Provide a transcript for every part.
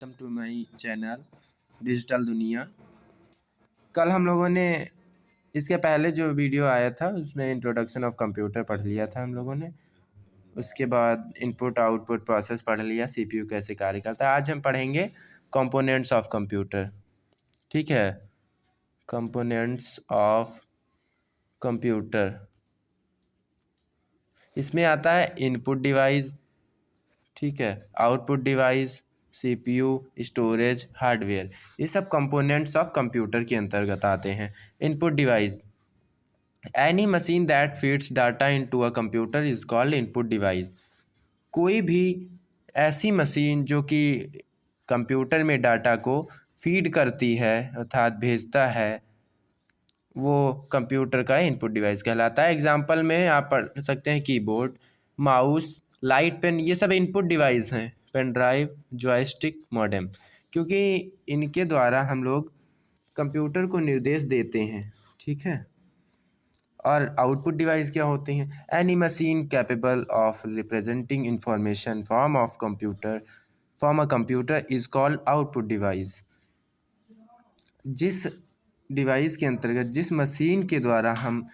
Welcome to my channel digital Duniya. कल हम लोगों ने इसके पहले जो वीडियो आया था उसमें इंट्रोडक्शन ऑफ कंप्यूटर पढ़ लिया था हम लोगों ने। उसके बाद इनपुट आउटपुट प्रोसेस पढ़ लिया, सीपीयू कैसे कार्य करता है। आज हम पढ़ेंगे कंपोनेंट्स ऑफ कंप्यूटर। ठीक है, कंपोनेंट्स ऑफ कंप्यूटर। इसमें आता है इनपुट डिवाइस, ठीक है, output device, CPU, storage, hardware. ये सब कंपोनेंट्स ऑफ कंप्यूटर के अंतर्गत आते हैं। Input device, any machine that feeds data into a computer is called input device. कोई भी ऐसी मशीन जो कि कंप्यूटर में डाटा को फीड करती है अर्थात भेजता है, वो कंप्यूटर का इनपुट डिवाइस कहलाता है। एग्जांपल में आप पढ़ सकते हैं कीबोर्ड, माउस, लाइट, पेन, ये सब इनपुट डिवाइस हैं। पेन ड्राइव, जॉयस्टिक, मॉडेम, क्योंकि इनके द्वारा हम लोग कंप्यूटर को निर्देश देते हैं। ठीक है, और आउटपुट डिवाइस क्या होते हैं? Any machine capable of representing information from a computer is called output device. जिस डिवाइस के अंतर्गत, जिस मशीन के द्वारा हम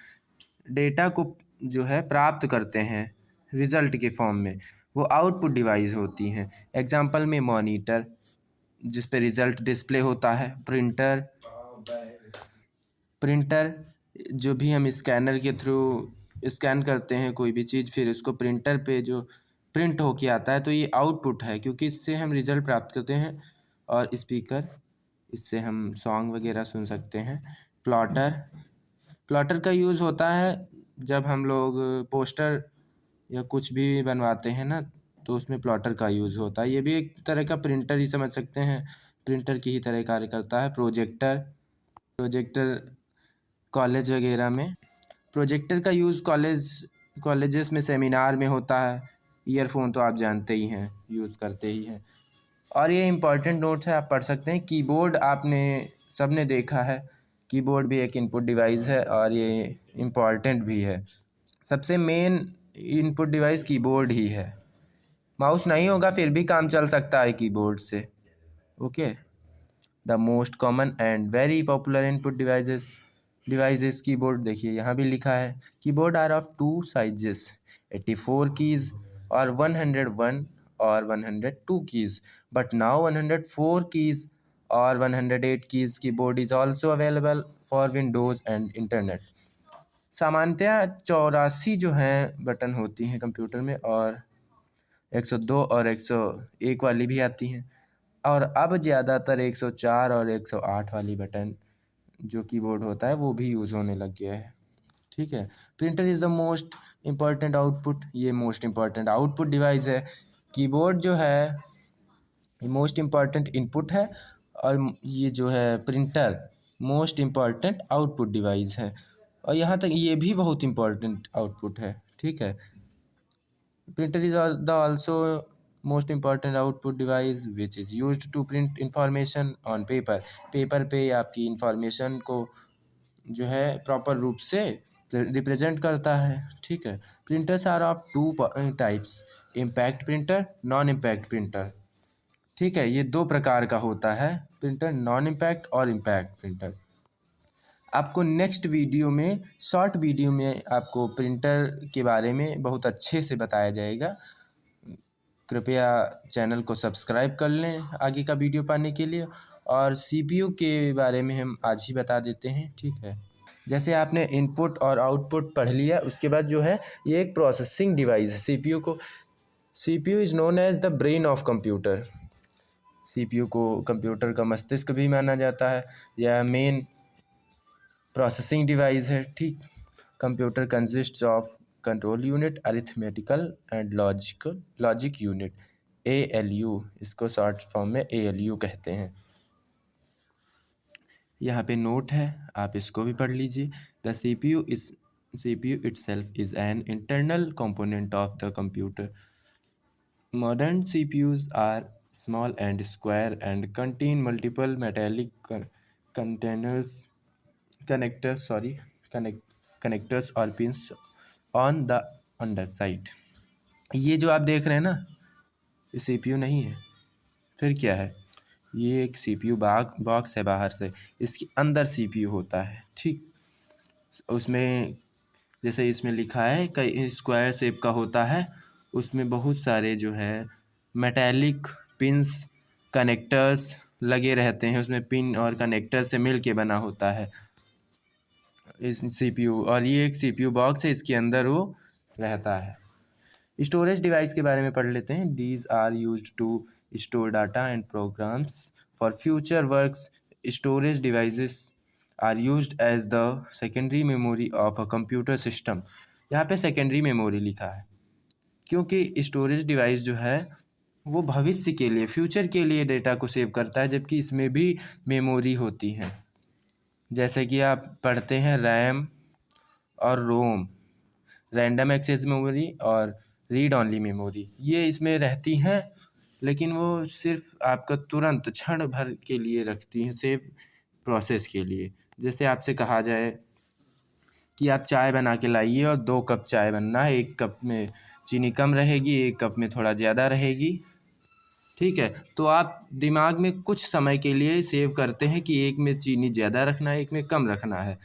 डेटा को जो है प्राप्त करते हैं रिजल्ट के फॉर्म में, वो आउटपुट डिवाइस होती हैं। एग्जांपल में मॉनिटर जिस पे रिजल्ट डिस्प्ले होता है, प्रिंटर जो भी हम स्कैनर के थ्रू स्कैन करते हैं कोई भी चीज़, फिर उसको प्रिंटर पे जो प्रिंट होके आता है, तो ये आउटपुट है क्योंकि इससे हम रिज़ल्ट प्राप्त करते हैं। और स्पीकर, इससे हम सॉन्ग वगैरह सुन सकते हैं। प्लॉटर का यूज़ होता है जब हम लोग पोस्टर या कुछ भी बनवाते हैं ना, तो उसमें प्लॉटर का यूज़ होता है। ये भी एक तरह का प्रिंटर ही समझ सकते हैं, प्रिंटर की ही तरह कार्य करता है। प्रोजेक्टर कॉलेज वगैरह में, प्रोजेक्टर का यूज़ कॉलेजेस में सेमिनार में होता है। ईयरफोन तो आप जानते ही हैं, यूज़ करते ही हैं। और ये इम्पॉर्टेंट नोट्स है, आप पढ़ सकते हैं। कीबोर्ड आपने सबने देखा है, कीबोर्ड भी एक इनपुट डिवाइस है और ये इम्पॉर्टेंट भी है। सबसे मेन इनपुट डिवाइस कीबोर्ड ही है। माउस नहीं होगा फिर भी काम चल सकता है कीबोर्ड से। Okay, the most common and very popular input devices keyboard. देखिए यहाँ भी लिखा है, keyboard are of two sizes, 84 keys और 101 और 102 कीज, बट नाउ 104 कीज और 108 keys keyboard is also available for Windows and internet. सामान्यतः 84 जो हैं बटन होती हैं कंप्यूटर में, और 102 और 101 वाली भी आती हैं, और अब ज़्यादातर 104 और 108 वाली बटन जो कीबोर्ड होता है वो भी यूज़ होने लग गया है। ठीक है, printer is the most important output, ये मोस्ट इम्पॉर्टेंट आउटपुट डिवाइस है। कीबोर्ड जो है ये मोस्ट इम्पॉर्टेंट इनपुट है, और ये जो है printer most important output device है, और यहाँ तक ये भी बहुत इम्पॉर्टेंट आउटपुट है। ठीक है, printer is the also most important output device which is used to print information on paper पे आपकी इंफॉर्मेशन को जो है प्रॉपर रूप से रिप्रेजेंट करता है। ठीक है, printers are of two types, impact printer, non impact printer. ठीक है, ये दो प्रकार का होता है प्रिंटर, नॉन इम्पैक्ट और इम्पैक्ट प्रिंटर। आपको नेक्स्ट वीडियो में, शॉर्ट वीडियो में आपको प्रिंटर के बारे में बहुत अच्छे से बताया जाएगा। कृपया चैनल को सब्सक्राइब कर लें आगे का वीडियो पाने के लिए। और सीपीयू के बारे में हम आज ही बता देते हैं। ठीक है, जैसे आपने इनपुट और आउटपुट पढ़ लिया, उसके बाद जो है ये एक प्रोसेसिंग डिवाइस है CPU. Is known as the brain of computer. CPU को कंप्यूटर का मस्तिष्क भी माना जाता है, यह मेन प्रोसेसिंग डिवाइस है। ठीक, computer consists of control unit, arithmetical and logic unit, ALU, इसको शॉर्ट फॉर्म में ALU कहते हैं। यहाँ पे नोट है, आप इसको भी पढ़ लीजिए। The CPU itself is an internal component of the computer. Modern CPUs are small and square and contain multiple metallic connectors और pins on the underside. ये जो आप देख रहे हैं ना, ये CPU नहीं है, फिर क्या है? ये एक CPU बॉक्स है बाहर से, इसके अंदर CPU होता है, ठीक। उसमें जैसे इसमें लिखा है कई स्क्वायर शेप का होता है, उसमें बहुत सारे जो है मेटालिक पिंस कनेक्टर्स लगे रहते हैं, उसमें पिन और कनेक्टर से मिल के बना होता है इस CPU। और ये एक CPU बॉक्स है, इसके अंदर वो रहता है। स्टोरेज डिवाइस के बारे में पढ़ लेते हैं। These are use to store data and programs for future works. Storage devices are used as the secondary memory of a computer system. यहाँ पे सेकेंडरी मेमोरी लिखा है क्योंकि स्टोरेज डिवाइस जो है वो भविष्य के लिए, फ्यूचर के लिए डेटा को सेव करता है, जबकि इसमें भी मेमोरी होती है। जैसे कि आप पढ़ते हैं रैम और रोम, रैंडम एक्सेस मेमोरी और रीड ऑनली मेमोरी, ये इसमें रहती हैं, लेकिन वो सिर्फ आपका तुरंत क्षण भर के लिए रखती हैं, सेव प्रोसेस के लिए। जैसे आपसे कहा जाए कि आप चाय बना के लाइए और 2 कप चाय बनना है, 1 कप में चीनी कम रहेगी, 1 कप में थोड़ा ज़्यादा रहेगी, ठीक है। तो आप दिमाग में कुछ समय के लिए सेव करते हैं कि एक में चीनी ज़्यादा रखना है, एक में कम रखना है,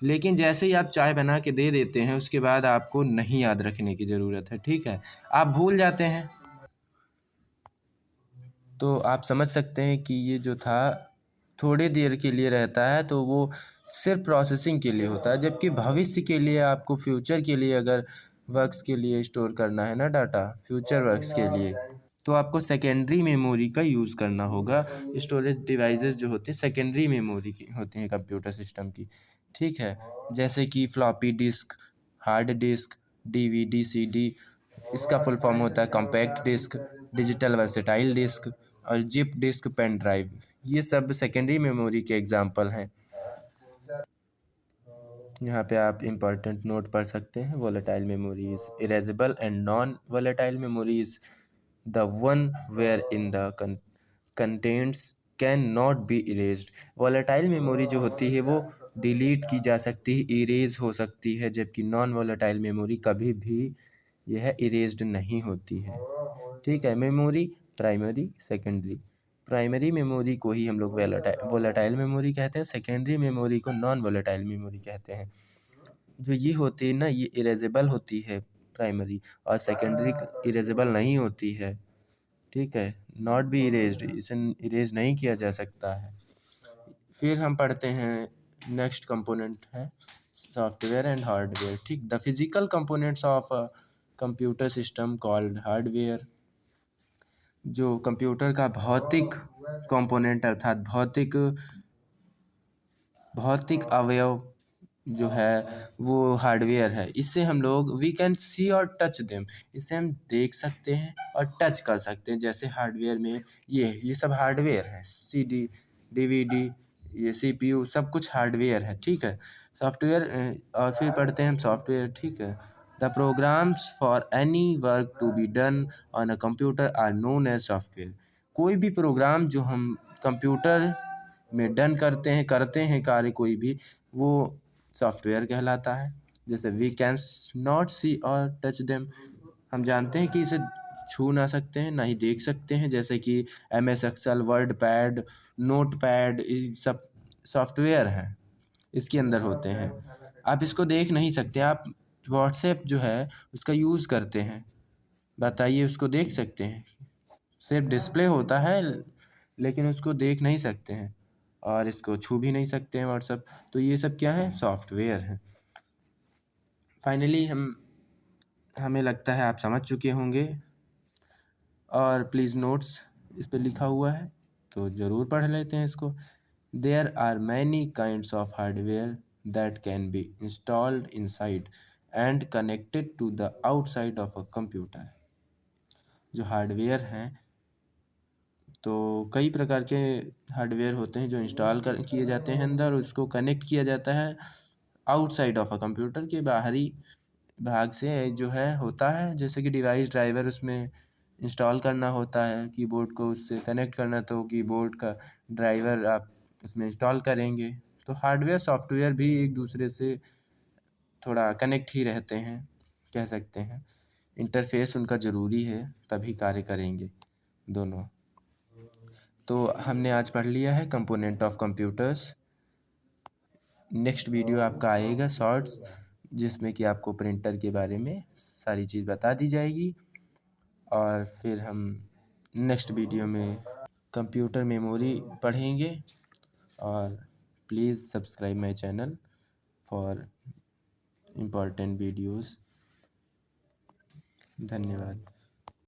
लेकिन जैसे ही आप चाय बना के दे देते हैं उसके बाद आपको नहीं याद रखने की ज़रूरत है, ठीक है, आप भूल जाते हैं। तो आप समझ सकते हैं कि ये जो था थोड़ी देर के लिए रहता है, तो वो सिर्फ प्रोसेसिंग के लिए होता है, जबकि भविष्य के लिए आपको फ्यूचर के लिए अगर वर्क्स के लिए स्टोर करना है ना डाटा, फ्यूचर वर्क्स के लिए, तो आपको सेकेंडरी मेमोरी का यूज़ करना होगा। स्टोरेज डिवाइसेस जो होते हैं सेकेंडरी मेमोरी की होते हैं कंप्यूटर सिस्टम की, ठीक है। जैसे कि floppy disk, hard disk, DVD CD, इसका फुल फॉर्म होता है compact disc, digital versatile disc और जिप डिस्क, पेन ड्राइव, ये सब सेकेंडरी मेमोरी के एग्जांपल हैं। यहाँ पे आप इम्पोर्टेंट नोट पढ़ सकते हैं। Volatile memory is erasable and non volatile memory is the one where in the contents can not be erased. Volatile memory जो होती है वो डिलीट की जा सकती है, इरेज हो सकती है, जबकि नॉन वोलेटाइल मेमोरी कभी भी यह इरेज्ड नहीं होती है, ठीक है। Memory primary secondary, primary memory को ही हम लोग वोलेटाइल मेमोरी कहते हैं, सेकेंडरी मेमोरी को नॉन वोलेटाइल मेमोरी कहते हैं। जो ये होती है ना, ये इरेजेबल होती है प्राइमरी, और सेकेंडरी इरेजेबल नहीं होती है, ठीक है, नॉट बी इरेज्ड, इसे इरेज नहीं किया जा सकता है। फिर हम पढ़ते हैं नेक्स्ट कंपोनेंट है सॉफ्टवेयर एंड हार्डवेयर, ठीक। The physical components of a computer system called hardware. जो कंप्यूटर का भौतिक कंपोनेंट अर्थात भौतिक अवयव जो है वो हार्डवेयर है। इससे हम लोग वी कैन सी और टच देम, इससे हम देख सकते हैं और टच कर सकते हैं। जैसे हार्डवेयर में ये सब हार्डवेयर है, CD DVD, ये CPU सब कुछ हार्डवेयर है, ठीक है। सॉफ्टवेयर और फिर पढ़ते हैं हम सॉफ्टवेयर, ठीक है। The programs for any work to be done on a computer are known as software. कोई भी प्रोग्राम जो हम कंप्यूटर में डन करते हैं कार्य कोई भी, वो सॉफ्टवेयर कहलाता है। जैसे वी कैन नॉट सी और टच देम, हम जानते हैं कि इसे छू ना सकते हैं, ना ही देख सकते हैं। जैसे कि MS Excel, WordPad, Notepad, ये सब सॉफ्टवेयर हैं, इसके अंदर होते हैं। आप इसको देख नहीं सकते। आप व्हाट्सएप जो है उसका यूज़ करते हैं, बताइए उसको देख सकते हैं? सिर्फ डिस्प्ले होता है, लेकिन उसको देख नहीं सकते हैं, और इसको छू भी नहीं सकते हैं व्हाट्सएप। तो ये सब क्या है? सॉफ्टवेयर है। फाइनली हमें लगता है आप समझ चुके होंगे, और प्लीज़ नोट्स इस पे लिखा हुआ है तो ज़रूर पढ़ लेते हैं इसको। There are many kinds of hardware that can be installed inside and connected to the outside of a computer. जो हार्डवेयर हैं, तो कई प्रकार के हार्डवेयर होते हैं जो इंस्टॉल किए जाते हैं अंदर, उसको कनेक्ट किया जाता है आउटसाइड ऑफ अ कंप्यूटर के बाहरी भाग से जो है होता है। जैसे कि डिवाइस ड्राइवर उसमें इंस्टॉल करना होता है, कीबोर्ड को उससे कनेक्ट करना, तो कीबोर्ड का ड्राइवर आप उसमें इंस्टॉल करेंगे। तो हार्डवेयर सॉफ्टवेयर भी एक दूसरे से थोड़ा कनेक्ट ही रहते हैं, कह सकते हैं। इंटरफेस उनका ज़रूरी है, तभी कार्य करेंगे दोनों। तो हमने आज पढ़ लिया है component of computers. Next video आपका आएगा शॉर्ट्स, जिसमें कि आपको प्रिंटर के बारे में सारी चीज़ बता दी जाएगी। और फिर हम नेक्स्ट वीडियो में कंप्यूटर मेमोरी पढ़ेंगे। और please subscribe my channel for important videos. धन्यवाद।